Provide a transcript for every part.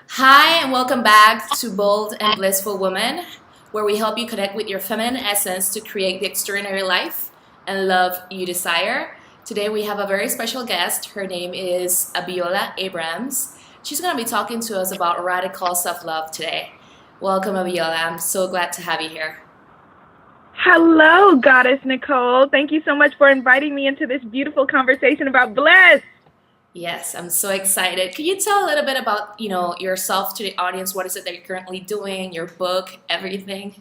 Hi, and welcome back to Bold and Blissful Woman, where we help you connect with your feminine essence to create the extraordinary life and love you desire. Today, we have a very special guest. Her name is Abiola Abrams. She's going to be talking to us about radical self love today. Welcome, Abiola. I'm so glad to have you here. Hello, Goddess Nicole. Thank you so much for inviting me into this beautiful conversation about bliss. Yes, I'm so excited. Can you tell a little bit about, yourself to the audience? What is it that you're currently doing, your book, everything?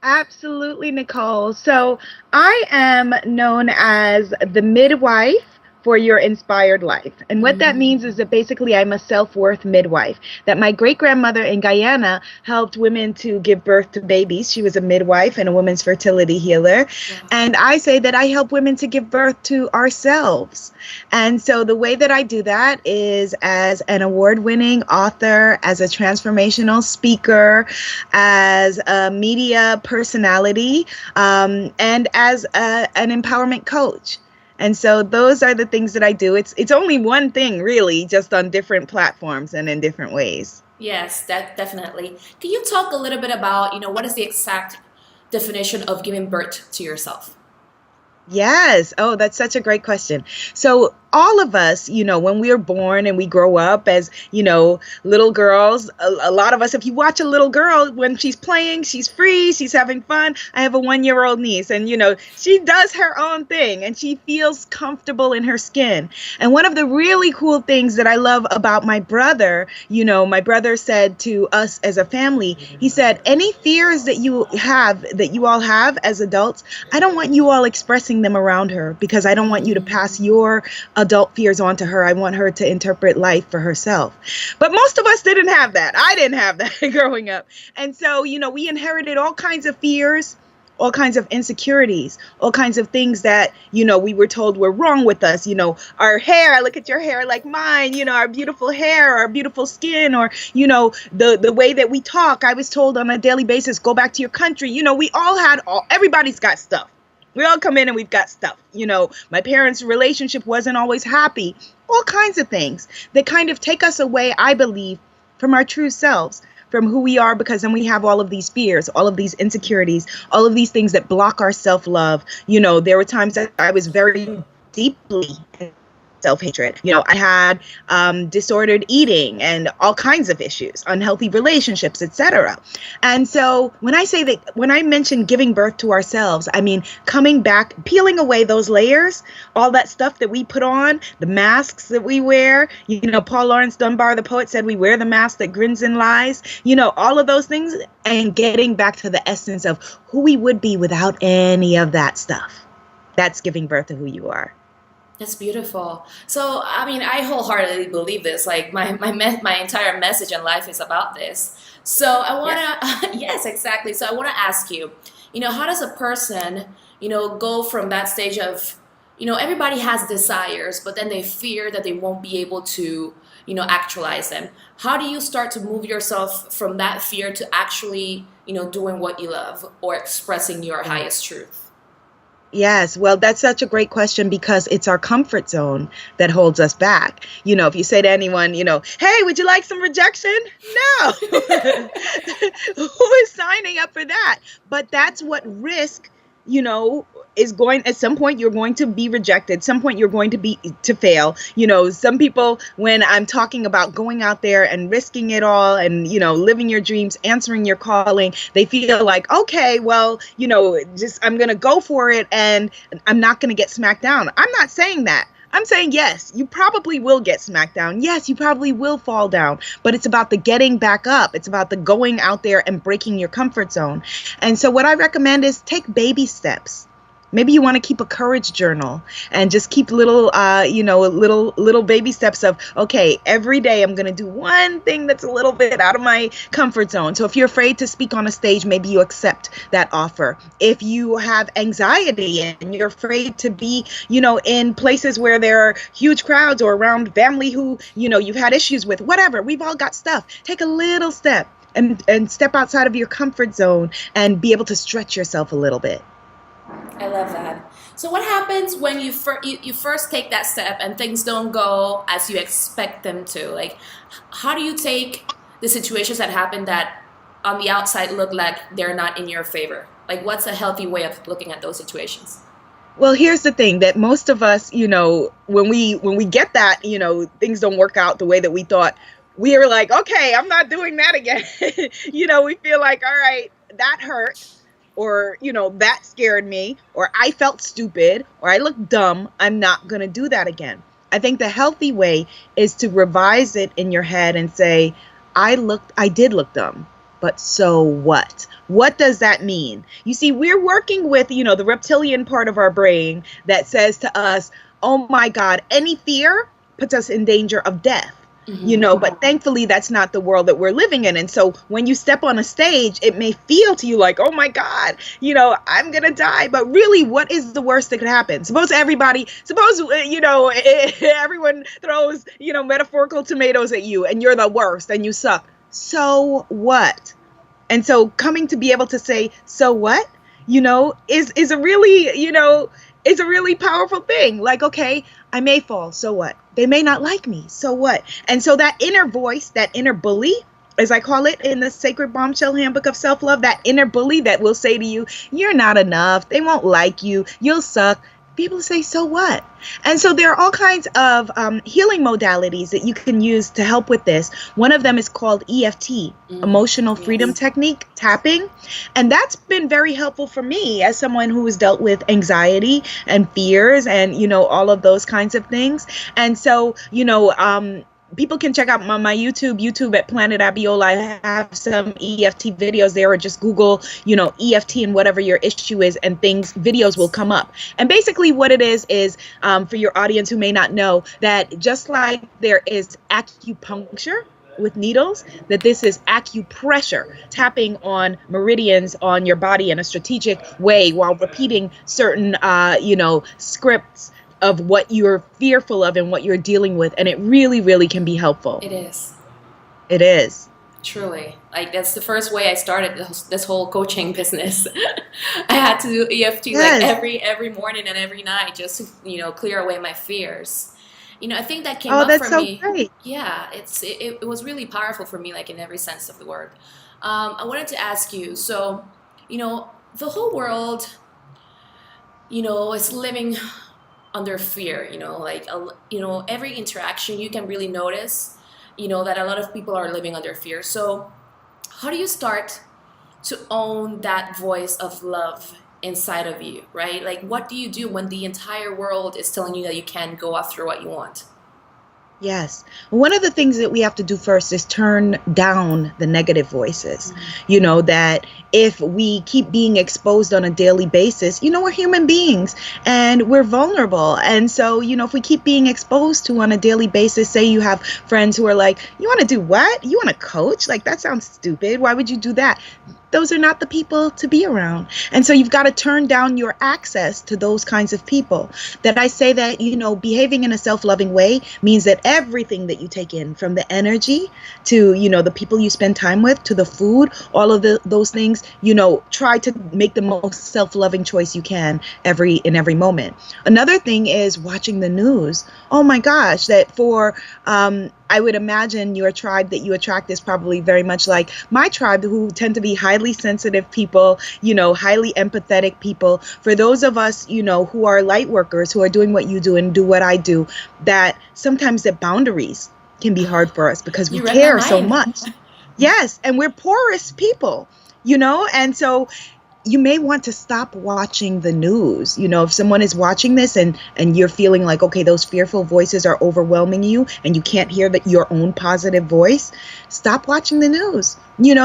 Absolutely, Nicole. So I am known as the midwife for your inspired life. And what that means is that basically I'm a self-worth midwife, that my great-grandmother in Guyana helped women to give birth to babies. She was a midwife and a women's fertility healer. Wow. And I say that I help women to give birth to ourselves. And so the way that I do that is as an award-winning author, as a transformational speaker, as a media personality, and as an empowerment coach. And so those are the things that I do. It's only one thing, really, just on different platforms and in different ways. Yes, that definitely. Can you talk a little bit about, what is the exact definition of giving birth to yourself? Yes. Oh, that's such a great question. So all of us, when we are born and we grow up as, little girls, a lot of us, if you watch a little girl when she's playing, she's free, she's having fun. I have a 1-year-old niece and, she does her own thing and she feels comfortable in her skin. And one of the really cool things that I love about my brother, my brother said to us as a family, he said, any fears that you all have as adults, I don't want you all expressing them around her because I don't want you to pass your adult fears onto her. I want her to interpret life for herself. But most of us didn't have that. I didn't have that growing up. And so, we inherited all kinds of fears, all kinds of insecurities, all kinds of things that, we were told were wrong with us. Our hair, look at your hair like mine, our beautiful hair, our beautiful skin, or, the way that we talk. I was told on a daily basis, go back to your country. We all had everybody's got stuff. We all come in and we've got stuff. My parents' relationship wasn't always happy. All kinds of things that kind of take us away, I believe, from our true selves, from who we are, because then we have all of these fears, all of these insecurities, all of these things that block our self-love. There were times that I was very deeply self-hatred. I had disordered eating and all kinds of issues, unhealthy relationships, etc. And so when I mention giving birth to ourselves, I mean coming back, peeling away those layers, all that stuff that we put on, the masks that we wear. Paul Laurence Dunbar, the poet, said we wear the mask that grins and lies. All of those things, and getting back to the essence of who we would be without any of that stuff. That's giving birth to who you are. That's beautiful. So, I wholeheartedly believe this. Like my entire message in life is about this. So I want to, yes, exactly. So I want to ask you, how does a person, go from that stage of, everybody has desires, but then they fear that they won't be able to, actualize them. How do you start to move yourself from that fear to actually, doing what you love or expressing your highest truth? Yes, well, that's such a great question because it's our comfort zone that holds us back. If you say to anyone, hey, would you like some rejection? No. Who is signing up for that? But that's what risk, is going, at some point you're going to be rejected. Some point you're going to fail. Some people, when I'm talking about going out there and risking it all and, living your dreams, answering your calling, they feel like, okay, well, just I'm going to go for it and I'm not going to get smacked down. I'm not saying that. I'm saying, yes, you probably will get smacked down. Yes, you probably will fall down, but it's about the getting back up. It's about the going out there and breaking your comfort zone. And so what I recommend is take baby steps. Maybe you want to keep a courage journal and just keep little baby steps of, okay, every day I'm going to do one thing that's a little bit out of my comfort zone. So if you're afraid to speak on a stage, maybe you accept that offer. If you have anxiety and you're afraid to be, in places where there are huge crowds or around family who, you've had issues with, whatever, we've all got stuff. Take a little step and step outside of your comfort zone and be able to stretch yourself a little bit. I love that. So what happens when you first take that step and things don't go as you expect them to? Like, how do you take the situations that happen that on the outside look like they're not in your favor? Like, what's a healthy way of looking at those situations? Well, here's the thing that most of us, when we get that, things don't work out the way that we thought, we are like, okay, I'm not doing that again. We feel like, all right, that hurt, or, that scared me, or I felt stupid, or I look dumb. I'm not going to do that again. I think the healthy way is to revise it in your head and say, I did look dumb, but so what? What does that mean? You see, we're working with, the reptilian part of our brain that says to us, oh my God, any fear puts us in danger of death. But thankfully that's not the world that we're living in. And so when you step on a stage, it may feel to you like, oh my God, I'm going to die. But really, what is the worst that could happen? Suppose everyone throws, metaphorical tomatoes at you and you're the worst and you suck. So what? And so coming to be able to say, so what, is a really, is a really powerful thing. Like, okay, I may fall. So what? They may not like me. So what? And so that inner voice, that inner bully, as I call it in the Sacred Bombshell Handbook of Self-Love, that inner bully that will say to you, you're not enough. They won't like you. You'll suck. Be able to say, so what? And so there are all kinds of healing modalities that you can use to help with this. One of them is called EFT, Emotional Freedom Technique, tapping. And that's been very helpful for me as someone who has dealt with anxiety and fears and, all of those kinds of things. And so, people can check out my YouTube at Planet Abiola. I have some EFT videos there, or just Google, EFT and whatever your issue is, and videos will come up. And basically what it is for your audience who may not know, that just like there is acupuncture with needles, that this is acupressure, tapping on meridians on your body in a strategic way while repeating certain, scripts of what you're fearful of and what you're dealing with. And it really, really can be helpful. It is. It is. Truly. Like, that's the first way I started this whole coaching business. I had to do EFT like every morning and every night just to, clear away my fears. I think that came up that's for so me. Great. Yeah, it was really powerful for me, like in every sense of the word. I wanted to ask you, so, the whole world, is living under fear, every interaction you can really notice, that a lot of people are living under fear. So how do you start to own that voice of love inside of you, right? Like, what do you do when the entire world is telling you that you can't go after what you want? Yes. One of the things that we have to do first is turn down the negative voices. That if we keep being exposed on a daily basis, we're human beings and we're vulnerable. And so, if we keep being exposed to on a daily basis, say you have friends who are like, you want to do what? You want to coach? Like, that sounds stupid. Why would you do that? Those are not the people to be around. And so you've got to turn down your access to those kinds of people. That I say that, behaving in a self-loving way means that everything that you take in, from the energy to, the people you spend time with, to the food, all of those things, try to make the most self-loving choice you can in every moment. Another thing is watching the news. Oh my gosh, that for I would imagine your tribe that you attract is probably very much like my tribe, who tend to be highly sensitive people, highly empathetic people. For those of us, who are light workers, who are doing what you do and do what I do, that sometimes the boundaries can be hard for us because we care so much. Yes. And we're porous people, and so you may want to stop watching the news. If someone is watching this and you're feeling like, okay, those fearful voices are overwhelming you and you can't hear your own positive voice, stop watching the news.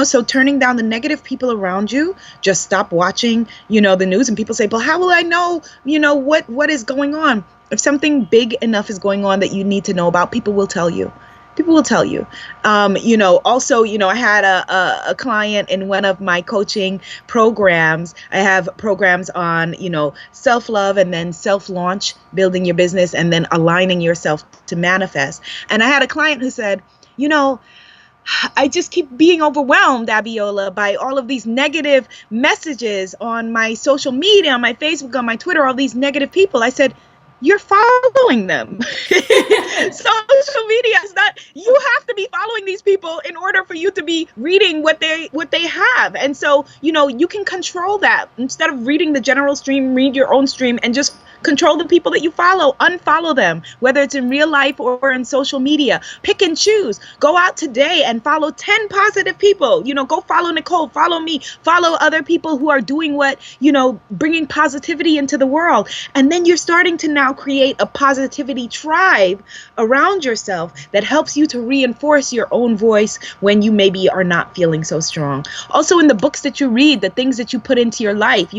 So turning down the negative people around you, just stop watching, the news. And people say, well, how will I know, what is going on? If something big enough is going on that you need to know about, people will tell you. People will tell you. Also, I had a client in one of my coaching programs. I have programs on, self-love and then self-launch, building your business, and then aligning yourself to manifest. And I had a client who said, I just keep being overwhelmed, Abiola, by all of these negative messages on my social media, on my Facebook, on my Twitter, all these negative people. I said, you're following them. Social media is not, you have to be following these people in order for you to be reading what they have. And so, you can control that. Instead of reading the general stream, read your own stream and just control the people that you follow. Unfollow them, whether it's in real life or in social media. Pick and choose. Go out today and follow 10 positive people. Go follow Nicole, follow me, follow other people who are doing what, bringing positivity into the world. And then you're starting to now create a positivity tribe around yourself that helps you to reinforce your own voice when you maybe are not feeling so strong. Also, in the books that you read, the things that you put into your life,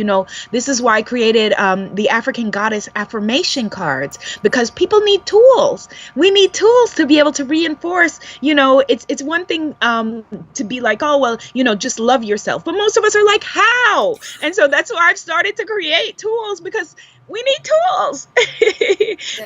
this is why I created the African Goddess affirmation cards, because people need tools. We need tools to be able to reinforce. It's one thing to be like, oh, well, just love yourself. But most of us are like, how? And so that's why I've started to create tools, because we need tools.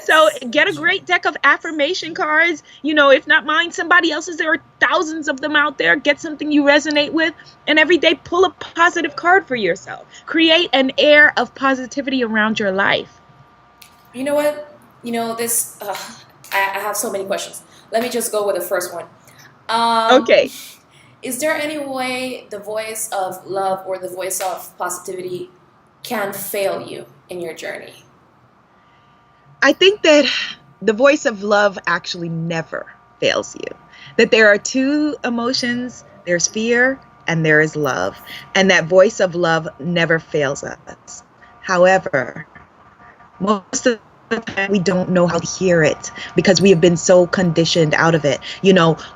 So get a great deck of affirmation cards. If not mine, somebody else's. There are thousands of them out there. Get something you resonate with, and every day pull a positive card for yourself. Create an air of positivity around your life. You know what? This, I have so many questions. Let me just go with the first one. Okay. Is there any way the voice of love or the voice of positivity can fail you in your journey? I think that the voice of love actually never fails you. That there are two emotions, there's fear and there is love. And that voice of love never fails us. However, most of the time we don't know how to hear it because we have been so conditioned out of it.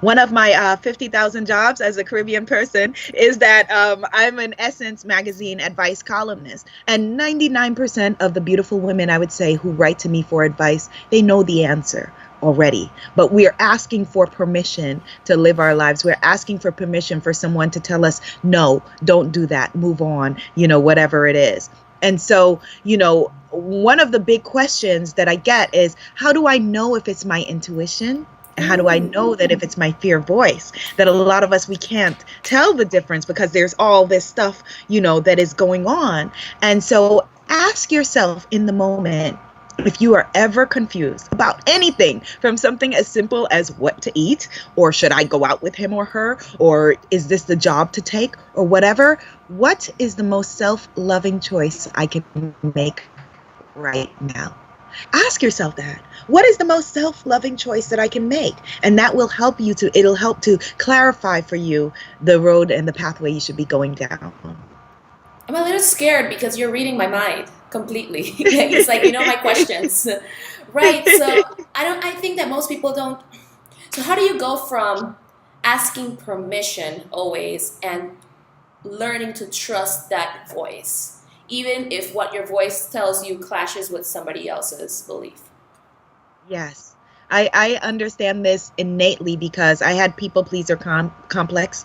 One of my 50,000 jobs as a Caribbean person is that I'm an Essence magazine advice columnist. And 99% of the beautiful women, I would say, who write to me for advice, they know the answer already. But we're asking for permission to live our lives. We're asking for permission for someone to tell us, no, don't do that, move on, whatever it is. And so, one of the big questions that I get is, how do I know if it's my intuition? And how do I know that if it's my fear voice? That a lot of us, we can't tell the difference because there's all this stuff, that is going on. And so ask yourself in the moment, if you are ever confused about anything, from something as simple as what to eat, or should I go out with him or her, or is this the job to take, or whatever, what is the most self-loving choice I can make right now? Ask yourself that. What is the most self-loving choice that I can make? And that will help you it'll help to clarify for you the road and the pathway you should be going down. I'm a little scared because you're reading my mind completely. It's like, my questions. Right. So I think that most people don't. So how do you go from asking permission always and learning to trust that voice, even if what your voice tells you clashes with somebody else's belief? Yes. I understand this innately because I had people pleaser complex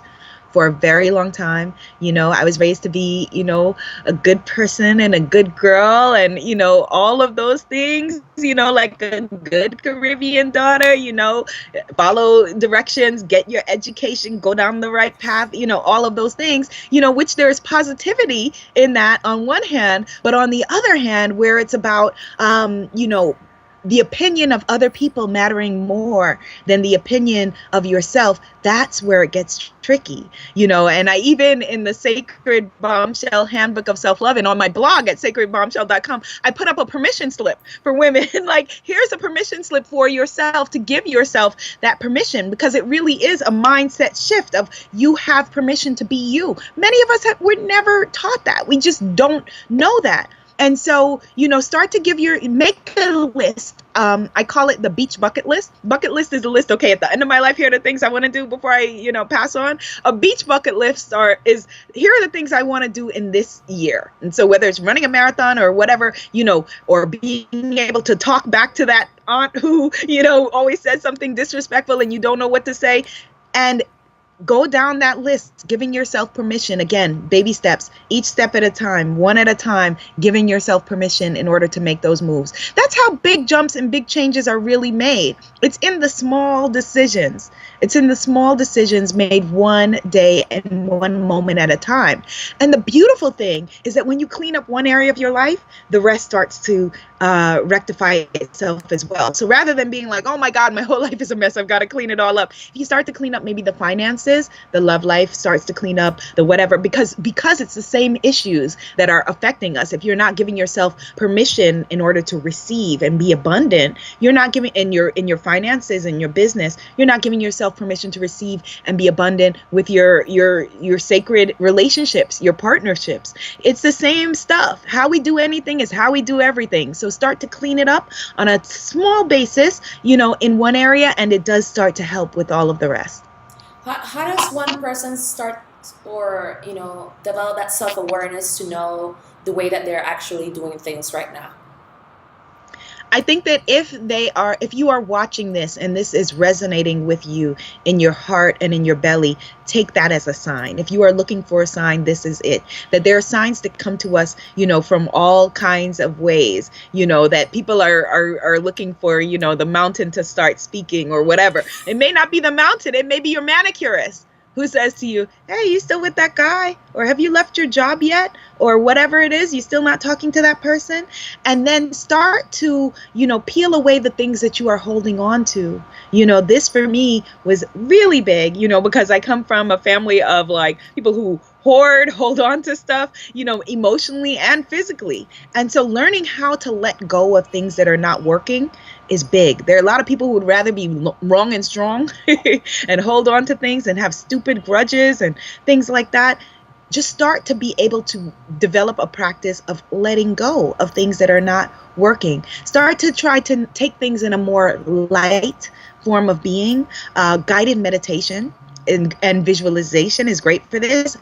for a very long time. I was raised to be, a good person and a good girl and, all of those things, like a good Caribbean daughter, follow directions, get your education, go down the right path, all of those things, which there's positivity in that on one hand, but on the other hand, where it's about, the opinion of other people mattering more than the opinion of yourself, that's where it gets tricky, and I even in the Sacred Bombshell Handbook of Self-Love and on my blog at sacredbombshell.com, I put up a permission slip for women, like, here's a permission slip for yourself to give yourself that permission, because it really is a mindset shift of you have permission to be you. Many of us were never taught that. We just don't know that. And so, start to make a list. I call it the beach bucket list. Bucket list is a list. Okay, at the end of my life, here are the things I want to do before I, pass on. A beach bucket list here are the things I want to do in this year. And so whether it's running a marathon or whatever, or being able to talk back to that aunt who, always says something disrespectful and you don't know what to say. And go down that list, giving yourself permission. Again, baby steps, each step at a time, one at a time, giving yourself permission in order to make those moves. That's how big jumps and big changes are really made. It's in the small decisions. It's in the small decisions made one day and one moment at a time. And the beautiful thing is that when you clean up one area of your life, the rest starts to rectify itself as well. So rather than being like, oh my God, my whole life is a mess, I've got to clean it all up. If you start to clean up maybe the finances, the love life starts to clean up, the whatever, because it's the same issues that are affecting us. If you're not giving yourself permission in order to receive and be abundant, you're not giving in your finances and your business, you're not giving yourself permission to receive and be abundant with your sacred relationships, your partnerships. It's the same stuff. How we do anything is how we do everything. So start to clean it up on a small basis, in one area, and it does start to help with all of the rest. How does one person start or, develop that self-awareness to know the way that they're actually doing things right now? I think that if you are watching this and this is resonating with you in your heart and in your belly, take that as a sign. If you are looking for a sign, this is it. That there are signs that come to us, from all kinds of ways, that people are looking for, the mountain to start speaking or whatever. It may not be the mountain. It may be your manicurist who says to you, hey, you still with that guy? Or have you left your job yet? Or whatever it is, you still not talking to that person? And then start to, peel away the things that you are holding on to. This for me was really big, because I come from a family of like people who hold on to stuff, emotionally and physically. And so learning how to let go of things that are not working is big. There are a lot of people who would rather be wrong and strong and hold on to things and have stupid grudges and things like that. Just start to be able to develop a practice of letting go of things that are not working. Start to try to take things in a more light form of being. Guided meditation and visualization is great for this.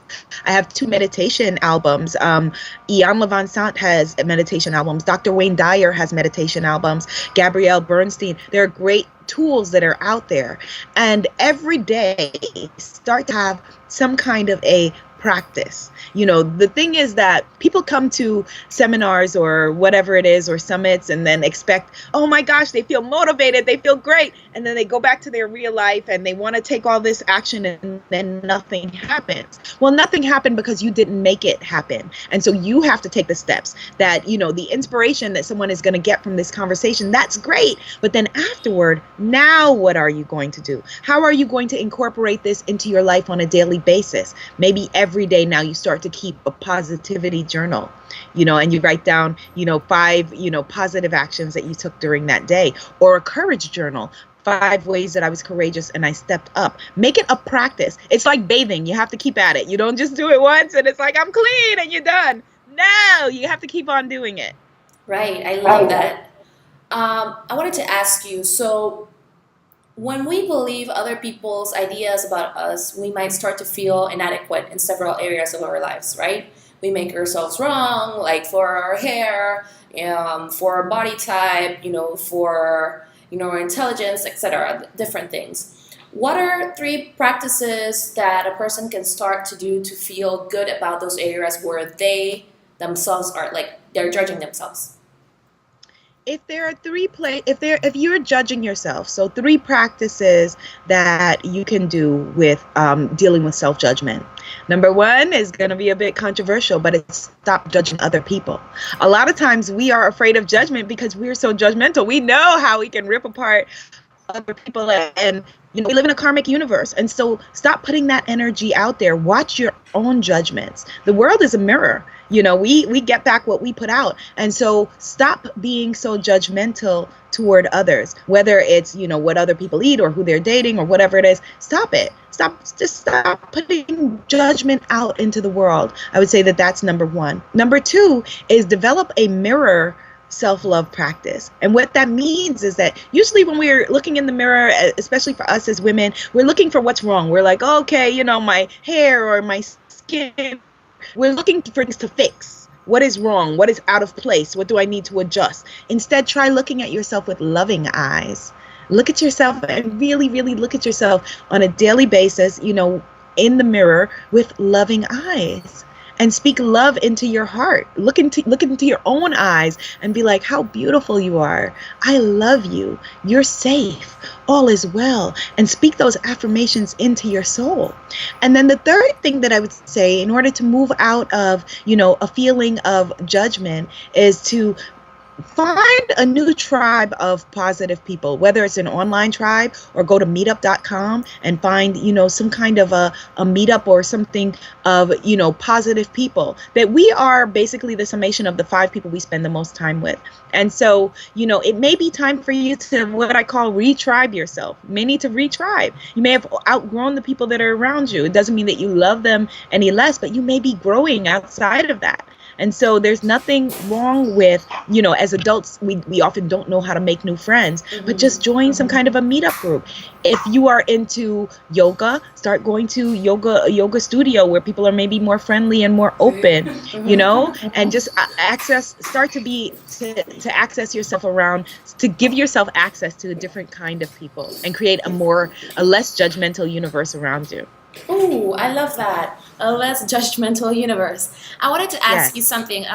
I have 2 meditation albums. Ian Levant Sant has meditation albums. Dr. Wayne Dyer has meditation albums. Gabrielle Bernstein. There are great tools that are out there. And every day, start to have some kind of a practice. The thing is that people come to seminars or whatever it is or summits and then expect, oh my gosh, they feel motivated, they feel great. And then they go back to their real life and they want to take all this action and then nothing happens. Well, nothing happened because you didn't make it happen. And so you have to take the steps that, the inspiration that someone is going to get from this conversation, that's great. But then afterward, now what are you going to do? How are you going to incorporate this into your life on a daily basis? Maybe every day now you start to keep a positivity journal, and you write down, 5, positive actions that you took during that day, or a courage journal. 5 ways that I was courageous and I stepped up. Make it a practice. It's like bathing. You have to keep at it. You don't just do it once and it's like, I'm clean and you're done. No, you have to keep on doing it. Right. I love that. I wanted to ask you, so when we believe other people's ideas about us, we might start to feel inadequate in several areas of our lives, right? We make ourselves wrong, like for our hair, for our body type, for our intelligence, etc., different things. What are 3 practices that a person can start to do to feel good about those areas where they themselves are, like, they're judging themselves? If there are if you're judging yourself, so 3 practices that you can do with dealing with self-judgment. Number 1 is going to be a bit controversial, but it's stop judging other people. A lot of times we are afraid of judgment because we're so judgmental. We know how we can rip apart other people, and we live in a karmic universe, and so stop putting that energy out there. Watch your own judgments. The world is a mirror. We get back what we put out, and so stop being so judgmental toward others, whether it's what other people eat or who they're dating or whatever it is. Stop it. Stop putting judgment out into the world. I would say that that's number 1. Number 2 is develop a mirror self-love practice. And what that means is that usually when we're looking in the mirror, especially for us as women, we're looking for what's wrong. We're like, okay, my hair or my skin. We're looking for things to fix. What is wrong? What is out of place? What do I need to adjust? Instead, try looking at yourself with loving eyes. Look at yourself and really, really look at yourself on a daily basis. in the mirror with loving eyes and speak love into your heart. Look into your own eyes and be like, how beautiful you are. I love you. You're safe. All is well. And speak those affirmations into your soul. And then the third thing that I would say in order to move out of, a feeling of judgment is to find a new tribe of positive people, whether it's an online tribe or go to meetup.com and find, some kind of a meetup or something of, positive people. That we are basically the summation of the 5 people we spend the most time with. And so, it may be time for you to what I call retribe yourself. You may need to retribe. You may have outgrown the people that are around you. It doesn't mean that you love them any less, but you may be growing outside of that. And so there's nothing wrong with, as adults, we often don't know how to make new friends, but just join some kind of a meetup group. If you are into yoga, start going to a yoga studio where people are maybe more friendly and more open, and just start to access yourself around, to give yourself access to a different kind of people and create a less judgmental universe around you. Oh, I love that. A less judgmental universe. I wanted to ask Yes. you something.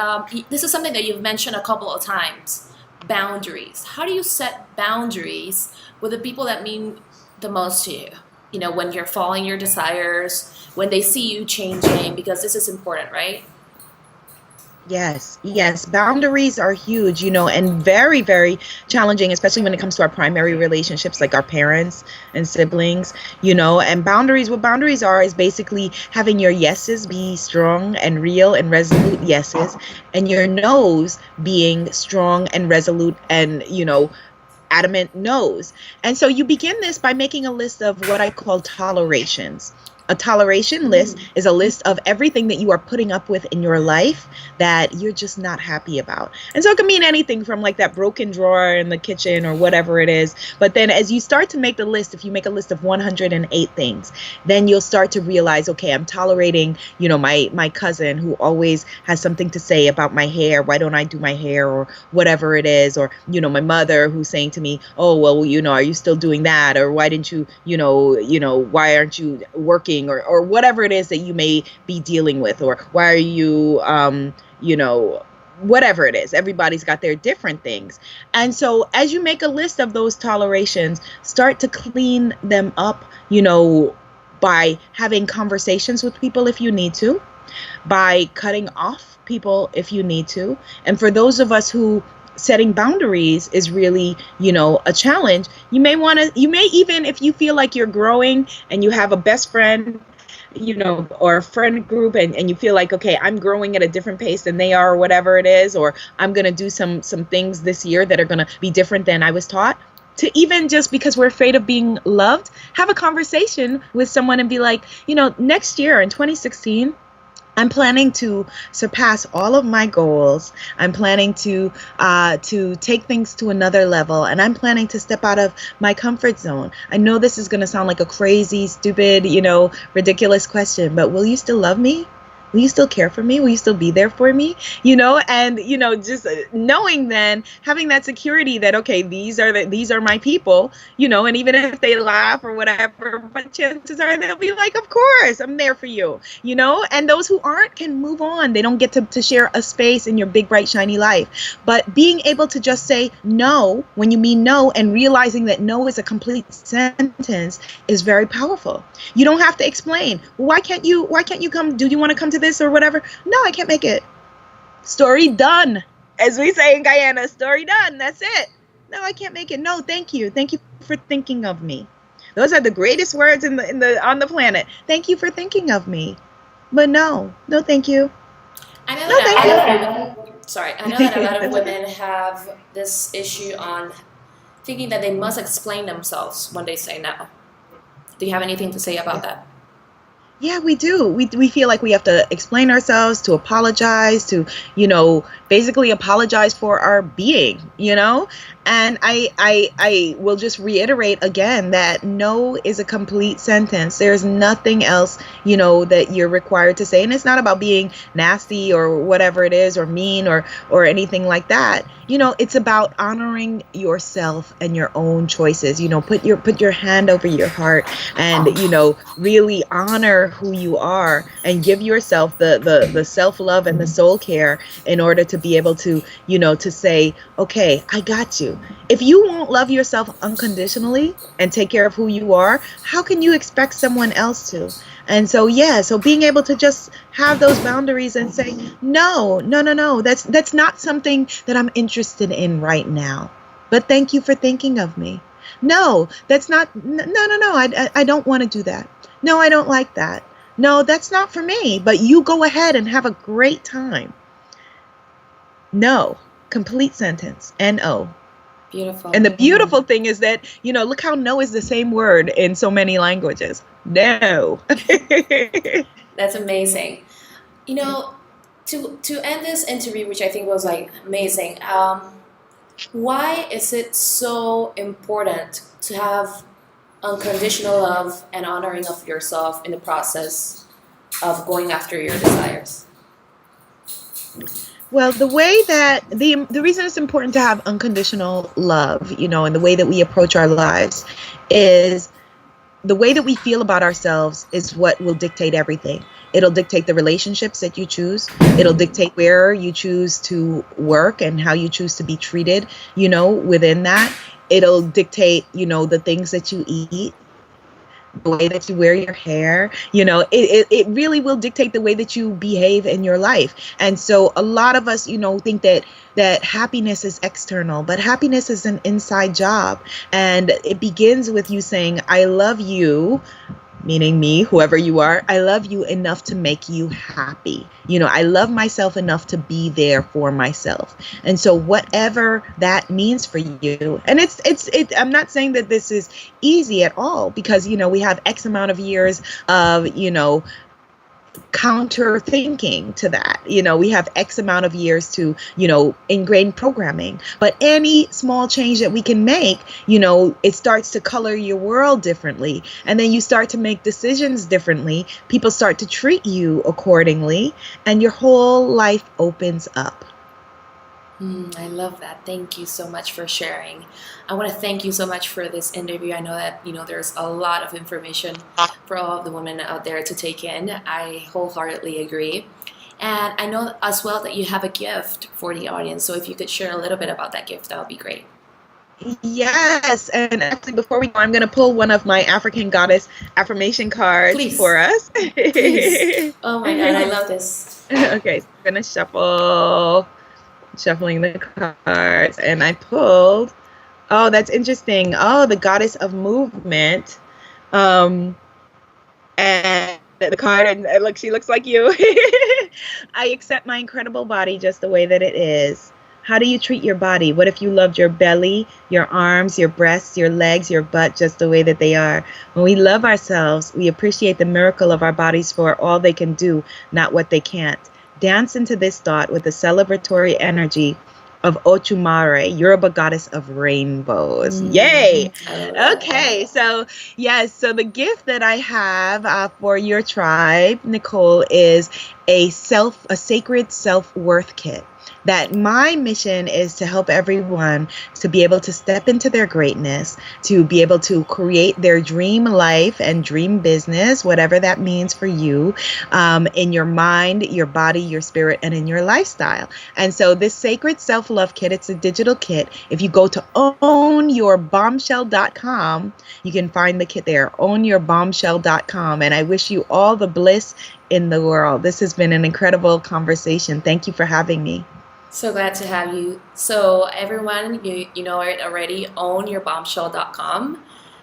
This is something that you've mentioned a couple of times. Boundaries. How do you set boundaries with the people that mean the most to you? When you're following your desires, when they see you changing, because this is important, right? Yes. Boundaries are huge, and very, very challenging, especially when it comes to our primary relationships, like our parents and siblings, and what boundaries are is basically having your yeses be strong and real and resolute yeses, and your no's being strong and resolute and, adamant no's. And so you begin this by making a list of what I call tolerations. A toleration list is a list of everything that you are putting up with in your life that you're just not happy about. And so it can mean anything from like that broken drawer in the kitchen or whatever it is. But then as you start to make the list, if you make a list of 108 things, then you'll start to realize, okay, I'm tolerating, my cousin who always has something to say about my hair. Why don't I do my hair or whatever it is? Or, my mother who's saying to me, oh, well, are you still doing that? Or why didn't you, why aren't you working? Or whatever it is that you may be dealing with, or why are you, whatever it is. Everybody's got their different things. And so as you make a list of those tolerations, start to clean them up, by having conversations with people if you need to, by cutting off people if you need to. And for those of us who setting boundaries is really, a challenge. You may even, if you feel like you're growing and you have a best friend, or a friend group and you feel like, okay, I'm growing at a different pace than they are or whatever it is, or I'm going to do some things this year that are going to be different than I was taught. To even just because we're afraid of being loved, have a conversation with someone and be like, next year in 2016, I'm planning to surpass all of my goals. I'm planning to take things to another level, and I'm planning to step out of my comfort zone. I know this is going to sound like a crazy, stupid, ridiculous question, but will you still love me? Will you still care for me? Will you still be there for me? And just knowing then, having that security that, okay, these are my people, and even if they laugh or whatever, but chances are they'll be like, of course, I'm there for you, and those who aren't can move on. They don't get to share a space in your big, bright, shiny life. But being able to just say no when you mean no, and realizing that no is a complete sentence is very powerful. You don't have to explain. Why can't you come? Do you want to come to this or whatever? No, I can't make it. Story done. As we say in Guyana, story done. That's it. No, I can't make it. No, thank you. Thank you for thinking of me. Those are the greatest words on the planet. Thank you for thinking of me. But no, thank you. I know No, thank you. I know that a lot of women have this issue on thinking that they must explain themselves when they say no. Do you have anything to say about that? Yeah, we do. We feel like we have to explain ourselves, to apologize, to, basically apologize for our being, And I will just reiterate again that no is a complete sentence. There's nothing else, that you're required to say. And it's not about being nasty or whatever it is, or mean or anything like that. It's about honoring yourself and your own choices. Put your hand over your heart and, really honor honor who you are and give yourself the self-love and the soul care in order to be able to, to say, okay, I got you. If you won't love yourself unconditionally and take care of who you are, how can you expect someone else to? And so, yeah, so being able to just have those boundaries and say, no, no, no, no, that's not something that I'm interested in right now. But thank you for thinking of me. No, that's not, no, no, no, I don't want to do that. No, I don't like that. No, that's not for me, but you go ahead and have a great time. No, complete sentence, N-O. Beautiful. And the beautiful thing is that, look how no is the same word in so many languages. No. That's amazing. To end this interview, which I think was like amazing, why is it so important to have unconditional love and honoring of yourself in the process of going after your desires? Well, the way that the reason it's important to have unconditional love, and the way that we approach our lives is the way that we feel about ourselves is what will dictate everything. It'll dictate the relationships that you choose. It'll dictate where you choose to work and how you choose to be treated, within that. It'll dictate, the things that you eat, the way that you wear your hair, it really will dictate the way that you behave in your life. And so a lot of us, think that happiness is external, but happiness is an inside job. And it begins with you saying, I love you, meaning me, whoever you are. I love you enough to make you happy. I love myself enough to be there for myself. And so whatever that means for you, and I'm not saying that this is easy at all, because, we have X amount of years of, counter thinking to that. We have X amount of years to, ingrain programming. But any small change that we can make, it starts to color your world differently. And then you start to make decisions differently. People start to treat you accordingly, and your whole life opens up. I love that. Thank you so much for sharing. I want to thank you so much for this interview. I know that, there's a lot of information for all of the women out there to take in. I wholeheartedly agree. And I know as well that you have a gift for the audience. So if you could share a little bit about that gift, that would be great. Yes, and actually before we go, I'm going to pull one of my African goddess affirmation cards Please. For us. Please. Oh my God, I love this. Okay, so I'm going to shuffling the cards, and I pulled, oh, that's interesting. Oh, the goddess of movement. And the card, and look, she looks like you. I accept my incredible body just the way that it is. How do you treat your body? What if you loved your belly, your arms, your breasts, your legs, your butt just the way that they are? When we love ourselves, we appreciate the miracle of our bodies for all they can do, not what they can't. Dance into this thought with the celebratory energy of Ochumare, Yoruba goddess of rainbows. Yay! Okay, so yes, so the gift that I have for your tribe, Nicole, is a sacred self-worth kit. That my mission is to help everyone to be able to step into their greatness, to be able to create their dream life and dream business, whatever that means for you, in your mind, your body, your spirit, and in your lifestyle. And so this sacred self-love kit, it's a digital kit. If you go to ownyourbombshell.com, you can find the kit there, ownyourbombshell.com. And I wish you all the bliss in the world. This has been an incredible conversation. Thank you for having me. So glad to have you. So everyone, you know it already, ownyourbombshell.com.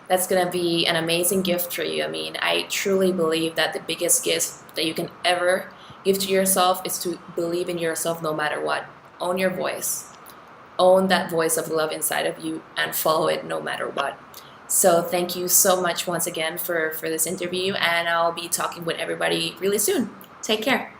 That's going to be an amazing gift for you. I mean, I truly believe that the biggest gift that you can ever give to yourself is to believe in yourself no matter what. Own your voice. Own that voice of love inside of you and follow it no matter what. So thank you so much once again for this interview, and I'll be talking with everybody really soon. Take care.